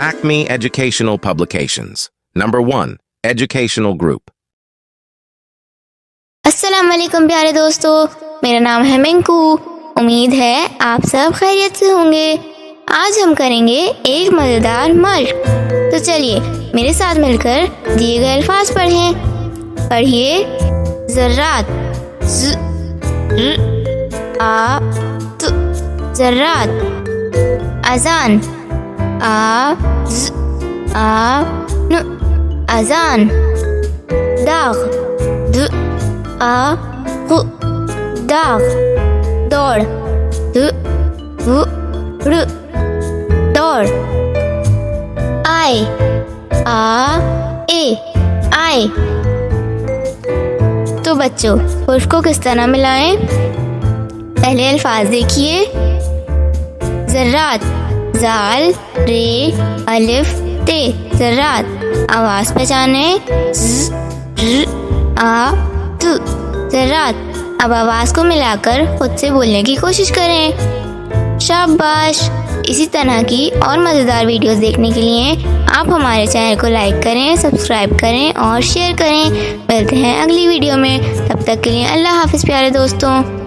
Acme Educational Publications. Number 1. Educational Group. अस्सलाम वालेकुम प्यारे दोस्तों, मेरा नाम है मिंकू। उम्मीद है आप सब खैरियत से होंगे। आज हम करेंगे एक मज़ेदार मश्क। तो चलिए मेरे साथ मिलकर दिए गए अल्फाज पढ़िए। ज़र्रात, ज़ र आ त, ज़र्रात। अज़ान, आ ज़ आ न, अज़ान। दाग, द आ गु, दाग। दौड़, द व र, दौड़। आय, आ ए, आय। तो बच्चों, हुर्फ को किस तरह मिलाएं? पहले अल्फाज देखिए। ज़र्रात, ज़ाल रे अलिफ ते, ज़र्रात। आवाज़ पहचाने, ज़ र आ त, ज़र्रात। अब आवाज़ को मिलाकर खुद से बोलने की कोशिश करें। शाबाश। इसी तरह की और मज़ेदार वीडियोस देखने के लिए आप हमारे चैनल को लाइक करें, सब्सक्राइब करें और शेयर करें। मिलते हैं अगली वीडियो में, तब तक के लिए अल्लाह हाफ़िज़ प्यारे दोस्तों।